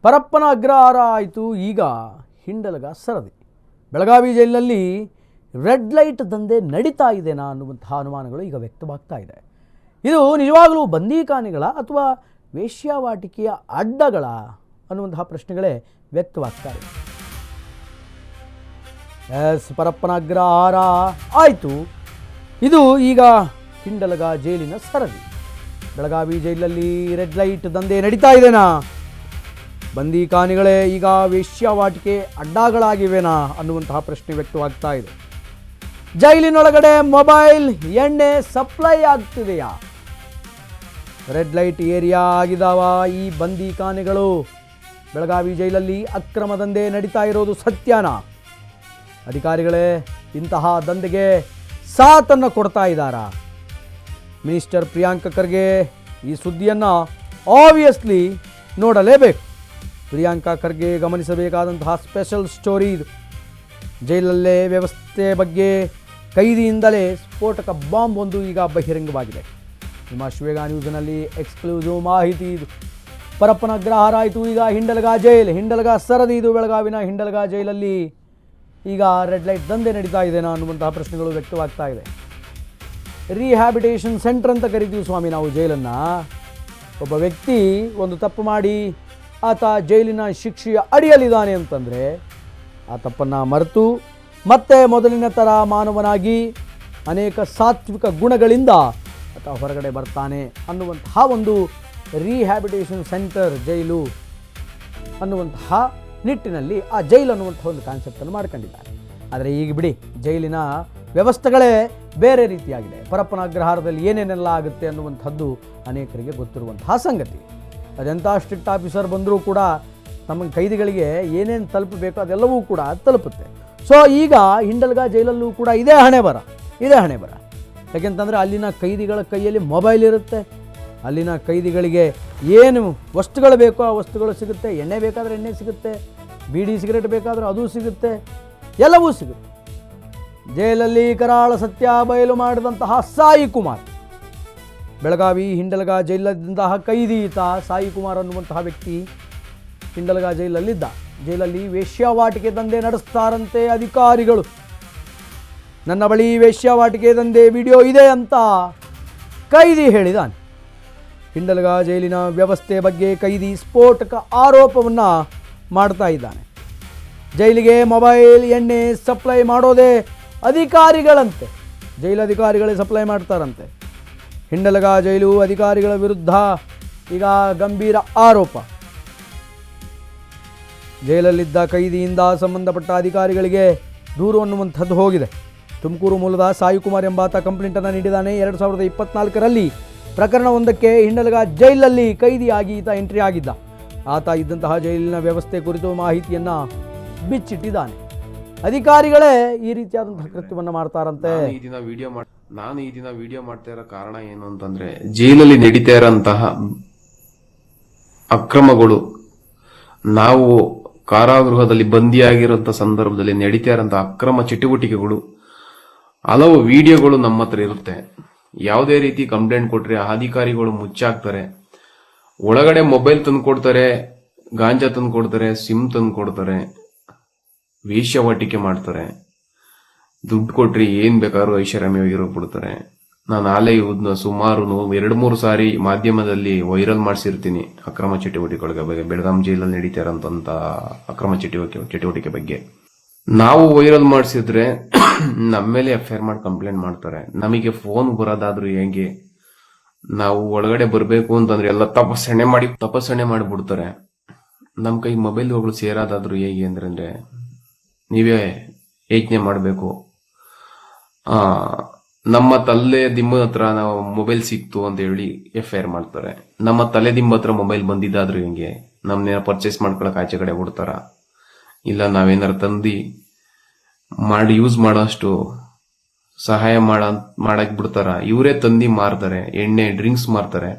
ಪರಪ್ಪನ ಅಗ್ರಹಾರ ಆಯಿತು. ಈಗ ಹಿಂಡಲಗ ಸರದಿ. ಬೆಳಗಾವಿ ಜೈಲಿನಲ್ಲಿ ರೆಡ್ ಲೈಟ್ ದಂಧೆ ನಡೀತಾ ಇದೆನಾ ಅನ್ನುವಂತಹ ಅನುಮಾನಗಳು ಈಗ ವ್ಯಕ್ತವಾಗ್ತಾ ಇದೆ. ಇದು ನಿಜವಾಗಲೂ ಬಂದೀಖಾನೆಗಳ ಅಥವಾ ವೇಶ್ಯಾವಾಟಿಕೆಯ ಅಡ್ಡಗಳ ಅನ್ನುವಂತಹ ಪ್ರಶ್ನೆಗಳೇ ವ್ಯಕ್ತವಾಗ್ತಾ ಇದೆ. ಪರಪ್ಪನ ಅಗ್ರಹಾರ ಆಯಿತು. ಇದು ಈಗ ಹಿಂಡಲಗ ಜೈಲಿನ ಸರದಿ. ಬೆಳಗಾವಿ ಜೈಲಲ್ಲಿ ರೆಡ್ ಲೈಟ್ ದಂಧೆ ನಡೀತಾ ಇದೆನಾ? ಬಂದೀಖಾನೆಗಳೇ ಈಗ ವೇಶ್ಯಾವಾಟಿಕೆ ಅಡ್ಡಗಳಾಗಿವೆನಾ ಅನ್ನುವಂತಹ ಪ್ರಶ್ನೆ ವ್ಯಕ್ತವಾಗ್ತಾ ಇದೆ. ಜೈಲಿನೊಳಗಡೆ ಮೊಬೈಲ್ ಎಣ್ಣೆ ಸಪ್ಲೈ ಆಗ್ತಿದೆಯಾ? ರೆಡ್ ಲೈಟ್ ಏರಿಯಾ ಆಗಿದಾವ ಈ ಬಂದೀಖಾನೆಗಳು? ಬೆಳಗಾವಿ ಜೈಲಲ್ಲಿ ಅಕ್ರಮ ದಂಧೆ ನಡೀತಾ ಇರೋದು ಸತ್ಯನಾ? ಅಧಿಕಾರಿಗಳೇ ಇಂತಹ ದಂಧೆಗೆ ಸಾಥನ್ನು ಕೊಡ್ತಾ ಇದ್ದಾರಾ? ಮಿನಿಸ್ಟರ್ ಪ್ರಿಯಾಂಕ ಖರ್ಗೆ ಈ ಸುದ್ದಿಯನ್ನು ಆಬ್ವಿಯಸ್ಲಿ ನೋಡಲೇಬೇಕು. ಪ್ರಿಯಾಂಕ ಖರ್ಗೆ ಗಮನಿಸಬೇಕಾದಂತಹ ಸ್ಪೆಷಲ್ ಸ್ಟೋರಿ ಇದು. ಜೈಲಲ್ಲೇ ವ್ಯವಸ್ಥೆ ಬಗ್ಗೆ ಕೈದಿಯಿಂದಲೇ ಸ್ಫೋಟಕ ಬಾಂಬ್ ಒಂದು ಈಗ ಬಹಿರಂಗವಾಗಿದೆ. ನಿಮ್ಮ ಶಿವೇಗ ನ್ಯೂಸ್ನಲ್ಲಿ ಎಕ್ಸ್ಕ್ಲೂಸಿವ್ ಮಾಹಿತಿ ಇದು. ಪರಪ್ಪನ ಅಗ್ರಹಾರ ಆಯಿತು. ಈಗ ಹಿಂಡಲಗ ಜೈಲ್, ಹಿಂಡಲಗ ಸರದಿ ಇದು. ಬೆಳಗಾವಿನ ಹಿಂಡಲಗ ಜೈಲಲ್ಲಿ ಈಗ ರೆಡ್ ಲೈಟ್ ದಂಧೆ ನಡೀತಾ ಇದೆನಾ ಅನ್ನುವಂತಹ ಪ್ರಶ್ನೆಗಳು ವ್ಯಕ್ತವಾಗ್ತಾ ಇದೆ. ರಿಹ್ಯಾಬಿಟೇಷನ್ ಸೆಂಟರ್ ಅಂತ ಕರಿತೀವಿ ಸ್ವಾಮಿ ನಾವು ಜೈಲನ್ನು. ಒಬ್ಬ ವ್ಯಕ್ತಿ ಒಂದು ತಪ್ಪು ಮಾಡಿ ಆತ ಜೈಲಿನ ಶಿಕ್ಷೆಯ ಅಡಿಯಲ್ಲಿದ್ದಾನೆ ಅಂತಂದರೆ ಆ ತಪ್ಪನ್ನು ಮರೆತು ಮತ್ತೆ ಮೊದಲಿನ ಥರ ಮಾನವನಾಗಿ ಅನೇಕ ಸಾತ್ವಿಕ ಗುಣಗಳಿಂದ ಆತ ಹೊರಗಡೆ ಬರ್ತಾನೆ ಅನ್ನುವಂತಹ ಒಂದು ರಿಹ್ಯಾಬಿಟೇಷನ್ ಸೆಂಟರ್ ಜೈಲು ಅನ್ನುವಂತಹ ನಿಟ್ಟಿನಲ್ಲಿ ಆ ಜೈಲು ಅನ್ನುವಂಥ ಒಂದು ಕಾನ್ಸೆಪ್ಟನ್ನು ಮಾಡ್ಕೊಂಡಿದ್ದಾರೆ. ಆದರೆ ಈಗ ಬಿಡಿ, ಜೈಲಿನ ವ್ಯವಸ್ಥೆಗಳೇ ಬೇರೆ ರೀತಿಯಾಗಿದೆ. ಪರಪ್ಪನ ಅಗ್ರಹಾರದಲ್ಲಿ ಏನೇನೆಲ್ಲ ಆಗುತ್ತೆ ಅನ್ನುವಂಥದ್ದು ಅನೇಕರಿಗೆ ಗೊತ್ತಿರುವಂತಹ ಸಂಗತಿ. ಅದೆಂಥ ಸ್ಟ್ರಿಕ್ಟ್ ಆಫೀಸರ್ ಬಂದರೂ ಕೂಡ ನಮ್ಮ ಕೈದಿಗಳಿಗೆ ಏನೇನು ತಲುಪಬೇಕು ಅದೆಲ್ಲವೂ ಕೂಡ ತಲುಪುತ್ತೆ. ಸೊ ಈಗ ಹಿಂಡಲಗ ಜೈಲಲ್ಲೂ ಕೂಡ ಇದೇ ಹಣೆ ಬರ. ಯಾಕೆಂತಂದರೆ ಅಲ್ಲಿನ ಕೈದಿಗಳ ಕೈಯಲ್ಲಿ ಮೊಬೈಲ್ ಇರುತ್ತೆ. ಅಲ್ಲಿನ ಕೈದಿಗಳಿಗೆ ಏನು ವಸ್ತುಗಳು ಬೇಕೋ ಆ ವಸ್ತುಗಳು ಸಿಗುತ್ತೆ. ಎಣ್ಣೆ ಬೇಕಾದರೆ ಎಣ್ಣೆ ಸಿಗುತ್ತೆ, ಬೀಡಿ ಸಿಗರೇಟ್ ಬೇಕಾದರೆ ಅದು ಸಿಗುತ್ತೆ, ಎಲ್ಲವೂ ಸಿಗುತ್ತೆ. ಜೈಲಲ್ಲಿ ಕರಾಳ ಸತ್ಯ ಬಯಲು ಮಾಡಿದಂತಹ ಸಾಯಿ ಕುಮಾರ್, ಬೆಳಗಾವಿ ಹಿಂಡಲಗ ಜೈಲಲ್ಲಿದ್ದಂತಹ ಕೈದಿ ಈತ ಸಾಯಿ ಕುಮಾರ್ ಅನ್ನುವಂತಹ ವ್ಯಕ್ತಿ ಹಿಂಡಲಗ ಜೈಲಲ್ಲಿದ್ದ. ಜೈಲಲ್ಲಿ ವೇಶ್ಯಾವಾಟಿಕೆ ದಂಧೆ ನಡೆಸ್ತಾರಂತೆ ಅಧಿಕಾರಿಗಳು. ನನ್ನ ಬಳಿ ವೇಶ್ಯಾವಾಟಿಕೆ ದಂಧೆ ವಿಡಿಯೋ ಇದೆ ಅಂತ ಕೈದಿ ಹೇಳಿದಾನೆ. ಹಿಂಡಲಗ ಜೈಲಿನ ವ್ಯವಸ್ಥೆ ಬಗ್ಗೆ ಕೈದಿ ಸ್ಫೋಟಕ ಆರೋಪವನ್ನು ಮಾಡ್ತಾ ಇದ್ದಾನೆ. ಜೈಲಿಗೆ ಮೊಬೈಲ್ ಎಣ್ಣೆ ಸಪ್ಲೈ ಮಾಡೋದೇ ಅಧಿಕಾರಿಗಳಂತೆ. ಜೈಲಧಿಕಾರಿಗಳೇ ಸಪ್ಲೈ ಮಾಡ್ತಾರಂತೆ. ಹಿಂಡಲಗ ಜೈಲು ಅಧಿಕಾರಿಗಳ ವಿರುದ್ಧ ಈಗ ಗಂಭೀರ ಆರೋಪ. ಜೈಲಲ್ಲಿದ್ದ ಕೈದಿಯಿಂದ ಸಂಬಂಧಪಟ್ಟ ಅಧಿಕಾರಿಗಳಿಗೆ ದೂರು ಅನ್ನುವಂಥದ್ದು ಹೋಗಿದೆ. ತುಮಕೂರು ಮೂಲದ ಸಾಯಿ ಕುಮಾರ್ ಎಂಬಾತ ಕಂಪ್ಲೇಂಟನ್ನು ನೀಡಿದ್ದಾನೆ. 2024ರಲ್ಲಿ ಪ್ರಕರಣವೊಂದಕ್ಕೆ ಹಿಂಡಲಗ ಜೈಲಲ್ಲಿ ಕೈದಿಯಾಗಿ ಈತ ಎಂಟ್ರಿ ಆಗಿದ್ದ. ಆತ ಇದ್ದಂತಹ ಜೈಲಿನ ವ್ಯವಸ್ಥೆ ಕುರಿತು ಮಾಹಿತಿಯನ್ನು ಬಿಚ್ಚಿಟ್ಟಿದ್ದಾನೆ. ಅಧಿಕಾರಿಗಳೇ ಈ ರೀತಿಯಾದಂತಹ ಕೃತ್ಯವನ್ನು ಮಾಡ್ತಾರಂತೆ. ನಾನು ಈ ದಿನ ವಿಡಿಯೋ ಮಾಡ್ತಾ ಇರೋ ಕಾರಣ ಏನು ಅಂತಂದ್ರೆ, ಜೈಲಲ್ಲಿ ನಡೀತಾ ಇರೋಂತಹ ಅಕ್ರಮಗಳು, ನಾವು ಕಾರಾಗೃಹದಲ್ಲಿ ಬಂದಿಯಾಗಿರೋಂಥ ಸಂದರ್ಭದಲ್ಲಿ ನಡೀತಾ ಇರೋಂತಹ ಅಕ್ರಮ ಚಟುವಟಿಕೆಗಳು, ಹಲವು ವಿಡಿಯೋಗಳು ನಮ್ಮ ಹತ್ರ ಇರುತ್ತೆ. ಯಾವುದೇ ರೀತಿ ಕಂಪ್ಲೇಂಟ್ ಕೊಟ್ರೆ ಅಧಿಕಾರಿಗಳು ಮುಚ್ಚಾಕ್ತಾರೆ. ಒಳಗಡೆ ಮೊಬೈಲ್ ತಂದು ಕೊಡ್ತಾರೆ, ಗಾಂಜಾ ತಂದು ಕೊಡ್ತಾರೆ, ಸಿಮ್ ತಂದು ಕೊಡ್ತಾರೆ, ವೇಶ್ಯಾವಾಟಿಕೆ ಮಾಡ್ತಾರೆ. ದುಡ್ಡು ಕೊಟ್ರಿ ಏನ್ ಬೇಕಾದ್ರೂ ಐಷಾರಾಮಿಯಾಗಿರೋ ಬಿಡ್ತಾರೆ. ನಾನು ಆಲೇ ಇದನ್ನ ಸುಮಾರು 2-3 ಸಾರಿ ಮಾಧ್ಯಮದಲ್ಲಿ ವೈರಲ್ ಮಾಡಿಸಿರ್ತೀನಿ ಅಕ್ರಮ ಚಟುವಟಿಕೆಗಳ ಬಗ್ಗೆ, ಬೆಳಗಾಂ ಜೈಲಲ್ಲಿ ನಡೀತಾ ಇರೋಂತ ಅಕ್ರಮ ಚಟುವಟಿಕೆ ಬಗ್ಗೆ. ನಾವು ವೈರಲ್ ಮಾಡಿಸಿದ್ರೆ ನಮ್ಮ ಮೇಲೆ FIR ಮಾಡಿ ಕಂಪ್ಲೇಂಟ್ ಮಾಡ್ತಾರೆ. ನಮಗೆ ಫೋನ್ ಬರೋದಾದ್ರೂ ಹೇಗೆ, ನಾವು ಒಳಗಡೆ ಬರಬೇಕು ಅಂತಂದ್ರೆ ಎಲ್ಲ ತಪಾಸಣೆ ಮಾಡಿಬಿಡ್ತಾರೆ. ನಮ್ಮ ಕೈ ಮೊಬೈಲ್ಗಳು ಸೇರೋದಾದ್ರೂ ಹೇಗೆ ಅಂದ್ರೆ ನೀವೇ ಯೋಚನೆ ಮಾಡಬೇಕು. ನಮ್ಮ ತಲೆ ದಿಂಬದ ಹತ್ರ ನಾವು ಮೊಬೈಲ್ ಸಿಕ್ತು ಅಂತ ಹೇಳಿ FIR ಮಾಡ್ತಾರೆ. ನಮ್ಮ ತಲೆ ದಿಂಬ ಹತ್ರ ಮೊಬೈಲ್ ಬಂದಿದ್ದಾದ್ರೂ ಹೆಂಗೆ, ನಮ್ನ ಪರ್ಚೇಸ್ ಮಾಡ್ಕೊಳಕ್ ಆಚೆ ಕಡೆ ಬಿಡ್ತಾರ, ಇಲ್ಲ ನಾವೇನಾರು ತಂದಿ ಮಾಡಿ ಯೂಸ್ ಮಾಡೋಷ್ಟು ಸಹಾಯ ಮಾಡಕ್ ಬಿಡ್ತಾರ. ಇವರೇ ತಂದಿ ಮಾರ್ತಾರೆ, ಎಣ್ಣೆ ಡ್ರಿಂಕ್ಸ್ ಮಾರ್ತಾರೆ.